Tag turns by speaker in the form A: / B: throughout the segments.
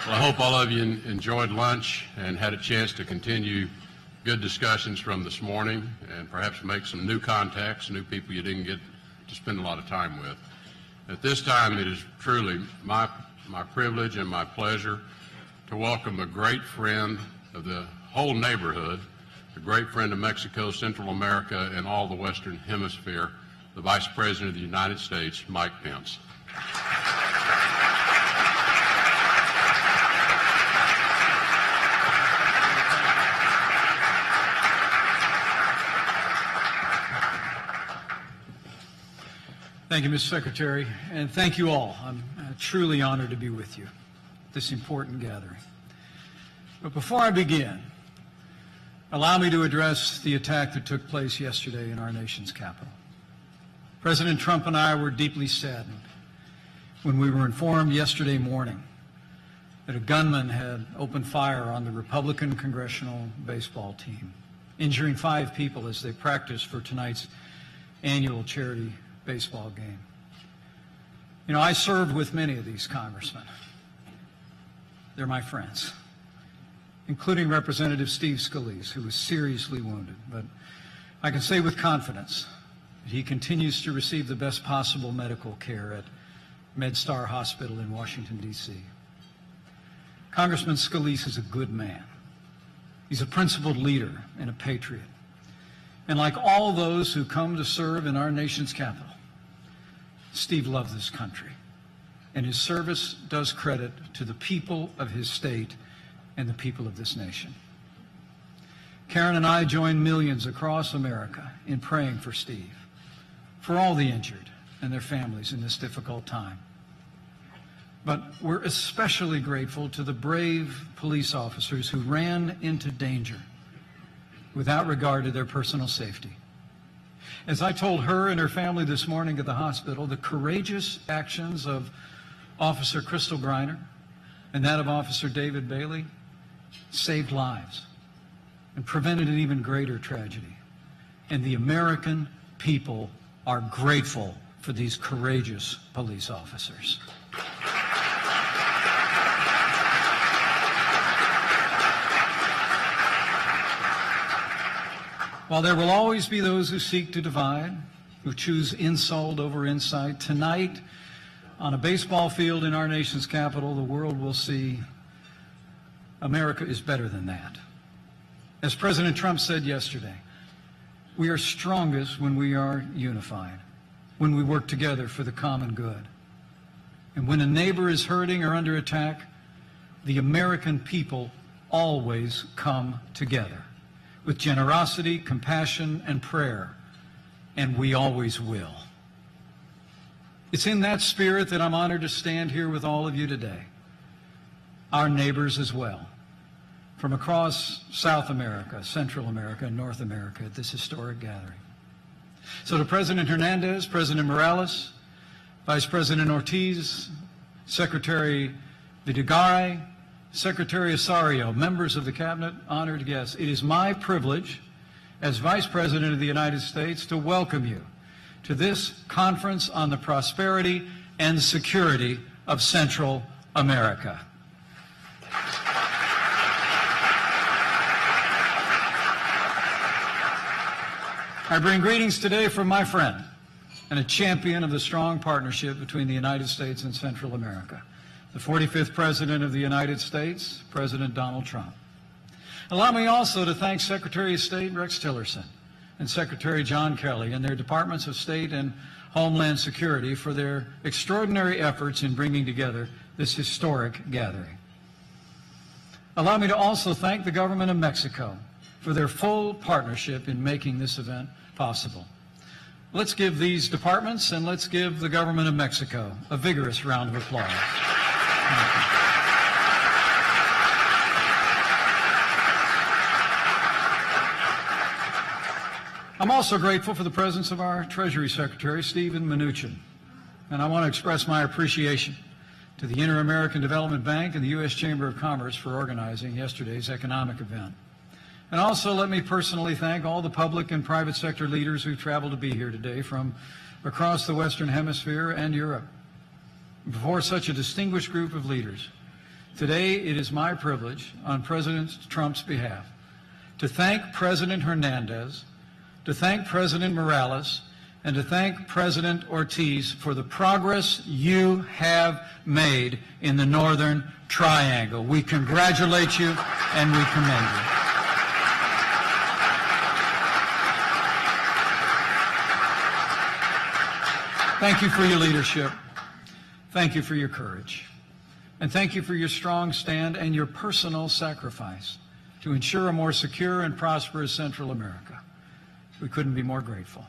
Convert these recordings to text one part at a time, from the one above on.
A: Well, I hope all of you enjoyed lunch and had a chance to continue good discussions from this morning and perhaps make some new contacts, new people you didn't get to spend a lot of time with. At this time, it is truly my privilege and my pleasure to welcome a great friend of the whole neighborhood, a great friend of Mexico, Central America, and all the Western Hemisphere, the Vice President of the United States, Mike Pence.
B: Thank you, Mr. Secretary, and thank you all. I'm truly honored to be with you at this important gathering. But before I begin, allow me to address the attack that took place yesterday in our nation's capital. President Trump and I were deeply saddened when we were informed yesterday morning that a gunman had opened fire on the Republican congressional baseball team, injuring 5 people as they practiced for tonight's annual charity baseball game. You know, I served with many of these congressmen. They're my friends, including Representative Steve Scalise, who was seriously wounded. But I can say with confidence that he continues to receive the best possible medical care at MedStar Hospital in Washington, D.C. Congressman Scalise is a good man. He's a principled leader and a patriot. And like all those who come to serve in our nation's capital, Steve loves this country, and his service does credit to the people of his state and the people of this nation. Karen and I join millions across America in praying for Steve, for all the injured and their families in this difficult time. But we're especially grateful to the brave police officers who ran into danger without regard to their personal safety. As I told her and her family this morning at the hospital, the courageous actions of Officer Crystal Griner and that of Officer David Bailey saved lives and prevented an even greater tragedy. And the American people are grateful for these courageous police officers. While there will always be those who seek to divide, who choose insult over insight, tonight on a baseball field in our nation's capital, the world will see America is better than that. As President Trump said yesterday, we are strongest when we are unified, when we work together for the common good. And when a neighbor is hurting or under attack, the American people always come together with generosity, compassion, and prayer, and we always will. It's in that spirit that I'm honored to stand here with all of you today, our neighbors as well, from across South America, Central America, and North America at this historic gathering. So to President Hernandez, President Morales, Vice President Ortiz, Secretary Vidaurri, Secretary Osorio, members of the Cabinet, honored guests, it is my privilege as Vice President of the United States to welcome you to this conference on the prosperity and security of Central America. I bring greetings today from my friend and a champion of the strong partnership between the United States and Central America, the 45th President of the United States, President Donald Trump. Allow me also to thank Secretary of State Rex Tillerson and Secretary John Kelly and their Departments of State and Homeland Security for their extraordinary efforts in bringing together this historic gathering. Allow me to also thank the government of Mexico for their full partnership in making this event possible. Let's give these departments and let's give the government of Mexico a vigorous round of applause. I'm also grateful for the presence of our Treasury Secretary, Stephen Mnuchin, and I want to express my appreciation to the Inter-American Development Bank and the U.S. Chamber of Commerce for organizing yesterday's economic event. And also let me personally thank all the public and private sector leaders who traveled to be here today from across the Western Hemisphere and Europe. Before such a distinguished group of leaders, Today, it is my privilege, on President Trump's behalf, to thank President Hernandez, to thank President Morales, and to thank President Ortiz for the progress you have made in the Northern Triangle. We congratulate you and we commend you. Thank you for your leadership. Thank you for your courage. And thank you for your strong stand and your personal sacrifice to ensure a more secure and prosperous Central America. We couldn't be more grateful.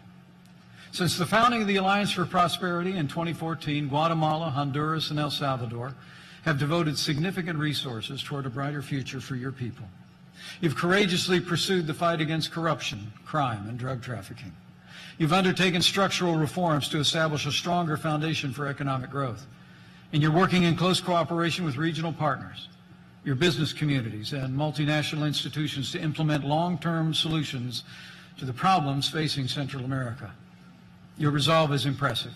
B: Since the founding of the Alliance for Prosperity in 2014, Guatemala, Honduras, and El Salvador have devoted significant resources toward a brighter future for your people. You've courageously pursued the fight against corruption, crime, and drug trafficking. You've undertaken structural reforms to establish a stronger foundation for economic growth. And you're working in close cooperation with regional partners, your business communities, and multinational institutions to implement long-term solutions to the problems facing Central America. Your resolve is impressive.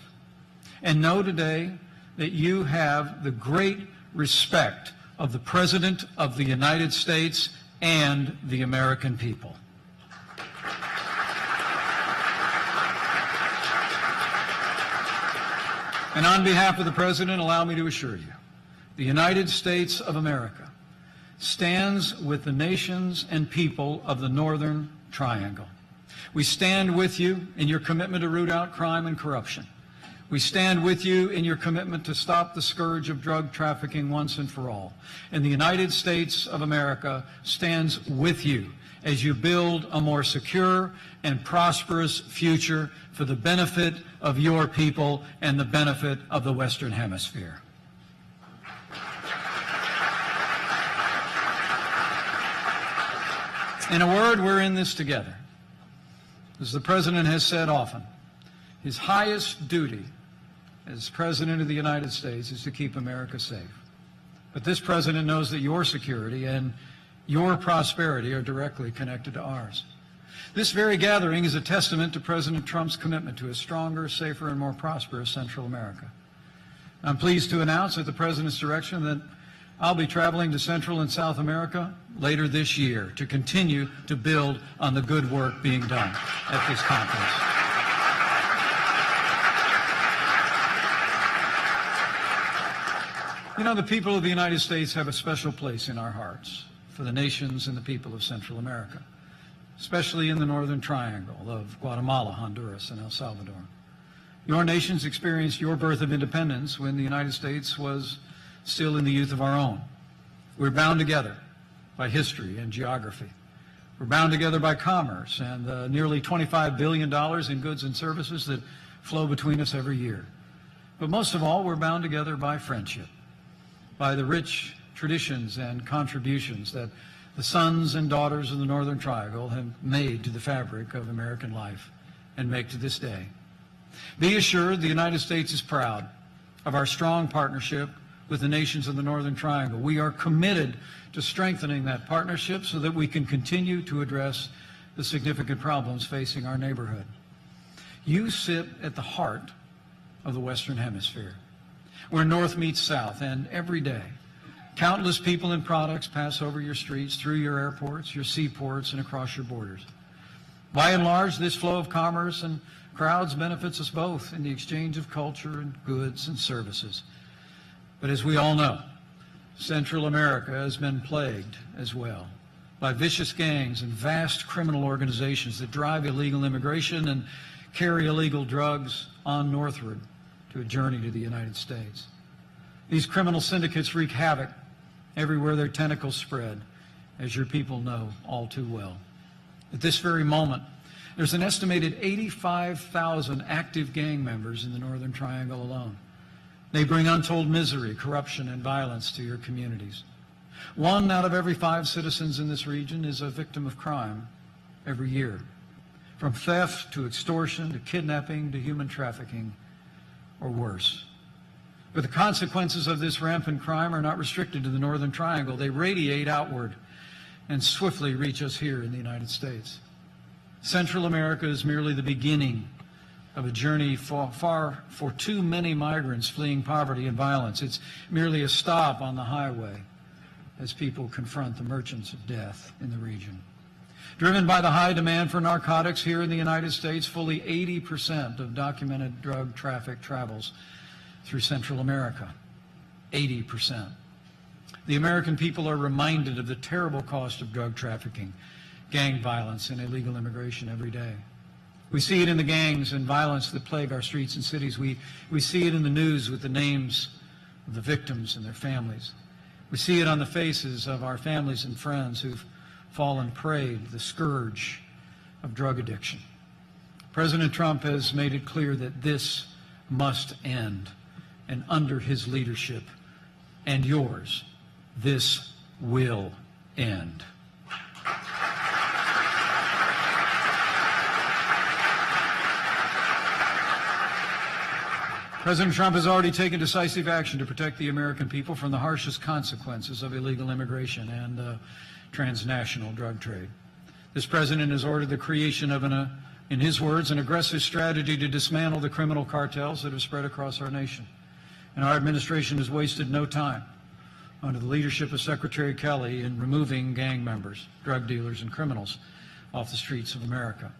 B: And know today that you have the great respect of the President of the United States and the American people. And on behalf of the President, allow me to assure you, the United States of America stands with the nations and people of the Northern Triangle. We stand with you in your commitment to root out crime and corruption. We stand with you in your commitment to stop the scourge of drug trafficking once and for all. And the United States of America stands with you as you build a more secure and prosperous future for the benefit of your people and the benefit of the Western Hemisphere. In a word, we're in this together. As the President has said often, his highest duty as President of the United States is to keep America safe. But this President knows that your security and your prosperity are directly connected to ours. This very gathering is a testament to President Trump's commitment to a stronger, safer, and more prosperous Central America. I'm pleased to announce at the President's direction that I'll be traveling to Central and South America later this year to continue to build on the good work being done at this conference. You know, the people of the United States have a special place in our hearts for the nations and the people of Central America, especially in the Northern Triangle of Guatemala, Honduras, and El Salvador. Your nations experienced your birth of independence when the United States was still in the youth of our own. We're bound together by history and geography. We're bound together by commerce and the nearly $25 billion in goods and services that flow between us every year. But most of all, we're bound together by friendship, by the rich traditions and contributions that the sons and daughters of the Northern Triangle have made to the fabric of American life and make to this day. Be assured the United States is proud of our strong partnership with the nations of the Northern Triangle. We are committed to strengthening that partnership so that we can continue to address the significant problems facing our neighborhood. You sit at the heart of the Western Hemisphere, where North meets South, and every day, countless people and products pass over your streets, through your airports, your seaports, and across your borders. By and large, this flow of commerce and crowds benefits us both in the exchange of culture and goods and services. But as we all know, Central America has been plagued as well by vicious gangs and vast criminal organizations that drive illegal immigration and carry illegal drugs on northward to a journey to the United States. These criminal syndicates wreak havoc everywhere their tentacles spread, as your people know all too well. At this very moment, there's an estimated 85,000 active gang members in the Northern Triangle alone. They bring untold misery, corruption, and violence to your communities. 1 out of every 5 citizens in this region is a victim of crime every year, from theft to extortion to kidnapping to human trafficking or worse. But the consequences of this rampant crime are not restricted to the Northern Triangle. They radiate outward and swiftly reach us here in the United States. Central America is merely the beginning of a journey for too many migrants fleeing poverty and violence. It's merely a stop on the highway as people confront the merchants of death in the region. Driven by the high demand for narcotics here in the United States, fully 80% of documented drug traffic travels through Central America. 80%. The American people are reminded of the terrible cost of drug trafficking, gang violence, and illegal immigration every day. We see it in the gangs and violence that plague our streets and cities. We see it in the news with the names of the victims and their families. We see it on the faces of our families and friends who've fallen prey to the scourge of drug addiction. President Trump has made it clear that this must end, and under his leadership and yours, this will end. President Trump has already taken decisive action to protect the American people from the harshest consequences of illegal immigration and transnational drug trade. This president has ordered the creation of, in his words, an aggressive strategy to dismantle the criminal cartels that have spread across our nation. And our administration has wasted no time under the leadership of Secretary Kelly in removing gang members, drug dealers, and criminals off the streets of America.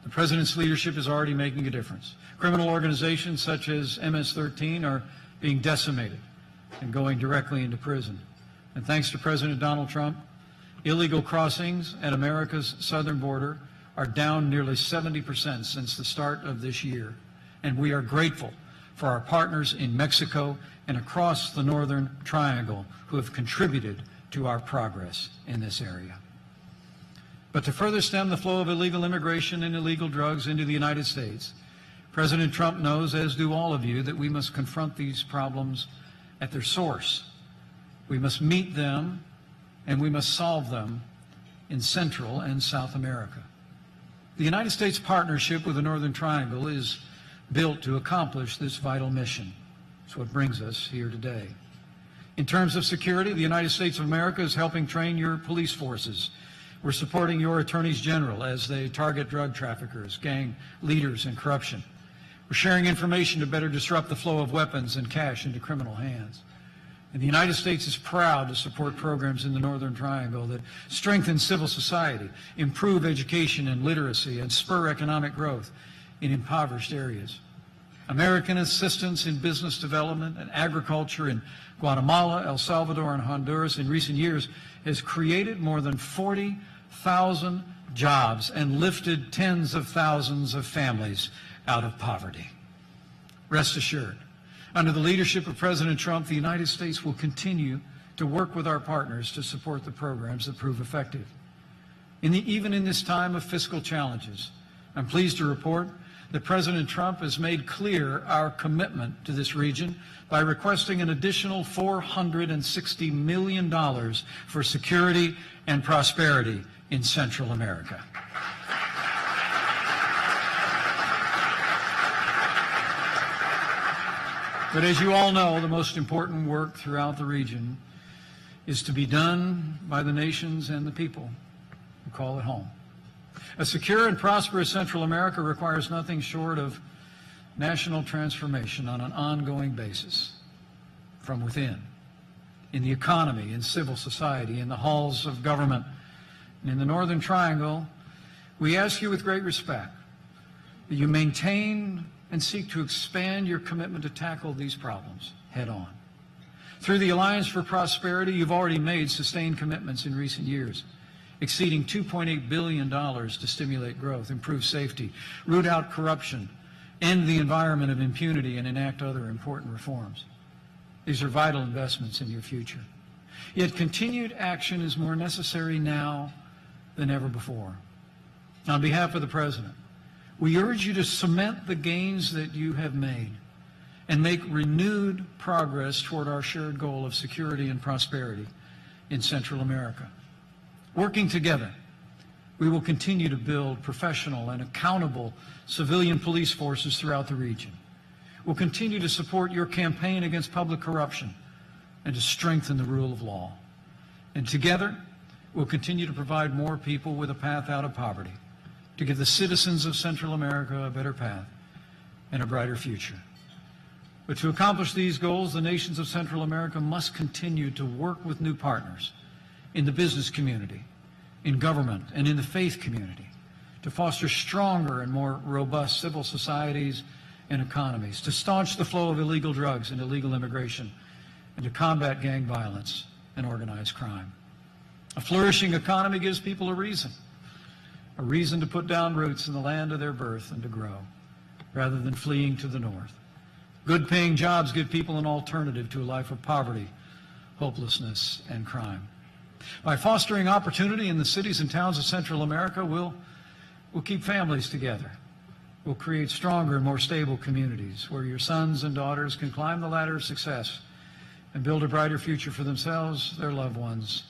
B: The president's leadership is already making a difference. Criminal organizations such as MS-13 are being decimated and going directly into prison. And thanks to President Donald Trump, illegal crossings at America's southern border are down nearly 70% since the start of this year. And we are grateful for our partners in Mexico and across the Northern Triangle who have contributed to our progress in this area. But to further stem the flow of illegal immigration and illegal drugs into the United States, President Trump knows, as do all of you, that we must confront these problems at their source. We must meet them and we must solve them in Central and South America. The United States partnership with the Northern Triangle is built to accomplish this vital mission. It's what brings us here today. In terms of security, the United States of America is helping train your police forces. We're supporting your attorneys general as they target drug traffickers, gang leaders, and corruption. We're sharing information to better disrupt the flow of weapons and cash into criminal hands. And the United States is proud to support programs in the Northern Triangle that strengthen civil society, improve education and literacy, and spur economic growth in impoverished areas. American assistance in business development and agriculture in Guatemala, El Salvador, and Honduras in recent years has created more than 40,000 jobs and lifted tens of thousands of families out of poverty. Rest assured, under the leadership of President Trump, the United States will continue to work with our partners to support the programs that prove effective. Even in this time of fiscal challenges, I'm pleased to report that President Trump has made clear our commitment to this region by requesting an additional $460 million for security and prosperity in Central America. But as you all know, the most important work throughout the region is to be done by the nations and the people who call it home. A secure and prosperous Central America requires nothing short of national transformation on an ongoing basis from within, in the economy, in civil society, in the halls of government. And in the Northern Triangle, we ask you with great respect that you maintain and seek to expand your commitment to tackle these problems head on. Through the Alliance for Prosperity, you've already made sustained commitments in recent years, exceeding $2.8 billion to stimulate growth, improve safety, root out corruption, end the environment of impunity, and enact other important reforms. These are vital investments in your future. Yet continued action is more necessary now than ever before. On behalf of the President, we urge you to cement the gains that you have made and make renewed progress toward our shared goal of security and prosperity in Central America. Working together, we will continue to build professional and accountable civilian police forces throughout the region. We'll continue to support your campaign against public corruption and to strengthen the rule of law. And together, we'll continue to provide more people with a path out of poverty, to give the citizens of Central America a better path and a brighter future. But to accomplish these goals, the nations of Central America must continue to work with new partners in the business community, in government, and in the faith community to foster stronger and more robust civil societies and economies, to staunch the flow of illegal drugs and illegal immigration, and to combat gang violence and organized crime. A flourishing economy gives people a reason to put down roots in the land of their birth and to grow, rather than fleeing to the north. Good-paying jobs give people an alternative to a life of poverty, hopelessness, and crime. By fostering opportunity in the cities and towns of Central America, we'll keep families together. We'll create stronger and more stable communities where your sons and daughters can climb the ladder of success and build a brighter future for themselves, their loved ones,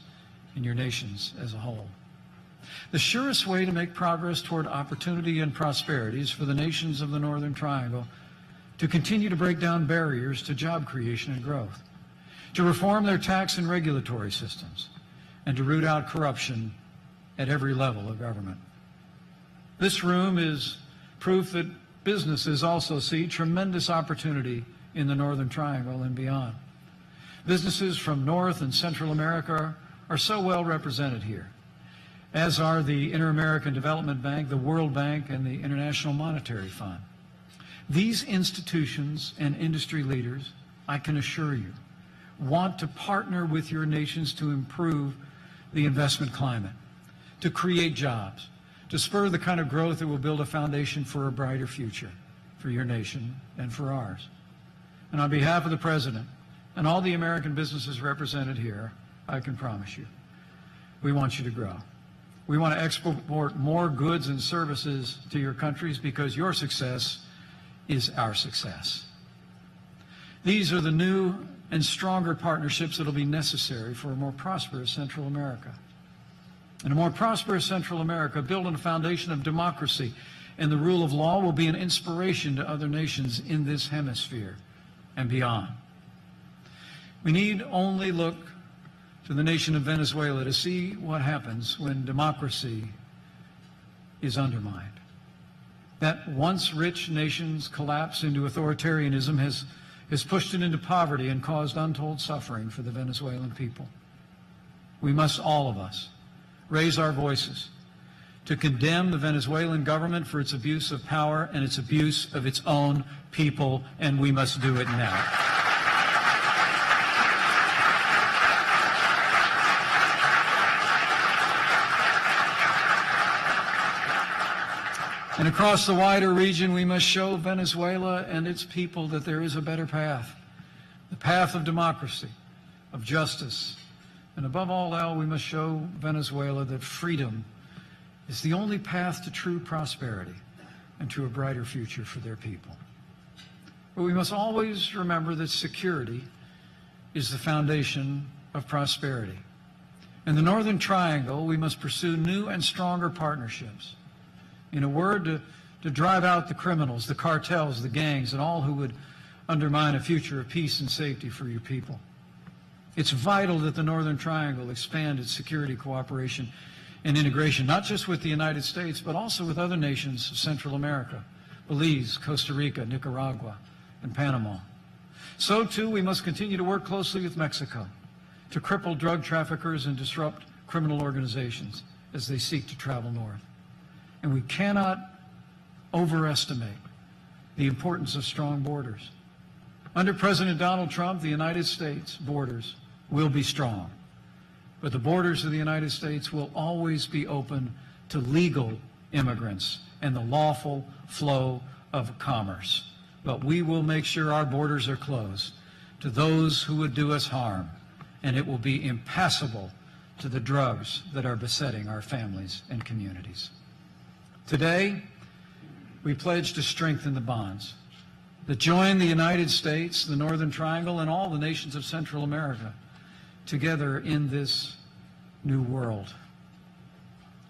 B: and your nations as a whole. The surest way to make progress toward opportunity and prosperity is for the nations of the Northern Triangle to continue to break down barriers to job creation and growth, to reform their tax and regulatory systems, and to root out corruption at every level of government. This room is proof that businesses also see tremendous opportunity in the Northern Triangle and beyond. Businesses from North and Central America are so well represented here, as are the Inter-American Development Bank, the World Bank, and the International Monetary Fund. These institutions and industry leaders, I can assure you, want to partner with your nations to improve the investment climate, to create jobs, to spur the kind of growth that will build a foundation for a brighter future for your nation and for ours. And on behalf of the President and all the American businesses represented here, I can promise you, we want you to grow. We want to export more goods and services to your countries because your success is our success. These are the new and stronger partnerships that will be necessary for a more prosperous Central America. And a more prosperous Central America built on a foundation of democracy and the rule of law will be an inspiration to other nations in this hemisphere and beyond. We need only look to the nation of Venezuela to see what happens when democracy is undermined. That once rich nation's collapse into authoritarianism has pushed it into poverty and caused untold suffering for the Venezuelan people. We must, all of us, raise our voices to condemn the Venezuelan government for its abuse of power and its abuse of its own people, and we must do it now. And across the wider region, we must show Venezuela and its people that there is a better path, the path of democracy, of justice. And above all else, we must show Venezuela that freedom is the only path to true prosperity and to a brighter future for their people. But we must always remember that security is the foundation of prosperity. In the Northern Triangle, we must pursue new and stronger partnerships. In a word, to drive out the criminals, the cartels, the gangs, and all who would undermine a future of peace and safety for your people. It's vital that the Northern Triangle expand its security cooperation and integration, not just with the United States, but also with other nations of Central America, Belize, Costa Rica, Nicaragua, and Panama. So, too, we must continue to work closely with Mexico to cripple drug traffickers and disrupt criminal organizations as they seek to travel north. And we cannot overestimate the importance of strong borders. Under President Donald Trump, the United States borders will be strong, but the borders of the United States will always be open to legal immigrants and the lawful flow of commerce. But we will make sure our borders are closed to those who would do us harm, and it will be impassable to the drugs that are besetting our families and communities. Today, we pledge to strengthen the bonds that join the United States, the Northern Triangle, and all the nations of Central America together in this new world.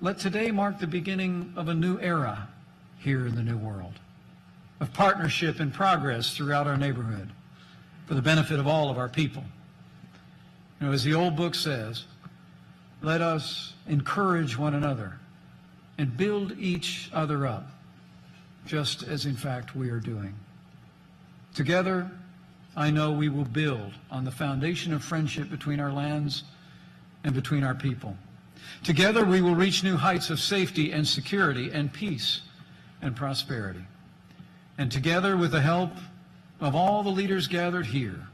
B: Let today mark the beginning of a new era here in the new world, of partnership and progress throughout our neighborhood for the benefit of all of our people. You know, as the old book says, let us encourage one another and build each other up, just as in fact we are doing. Together, I know we will build on the foundation of friendship between our lands and between our people. Together, we will reach new heights of safety and security and peace and prosperity. And together, with the help of all the leaders gathered here,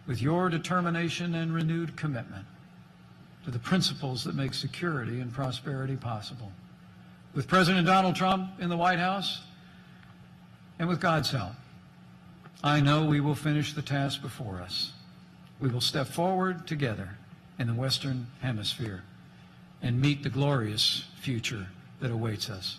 B: with your determination and renewed commitment to the principles that make security and prosperity possible, with President Donald Trump in the White House, and with God's help, I know we will finish the task before us. We will step forward together in the Western Hemisphere and meet the glorious future that awaits us.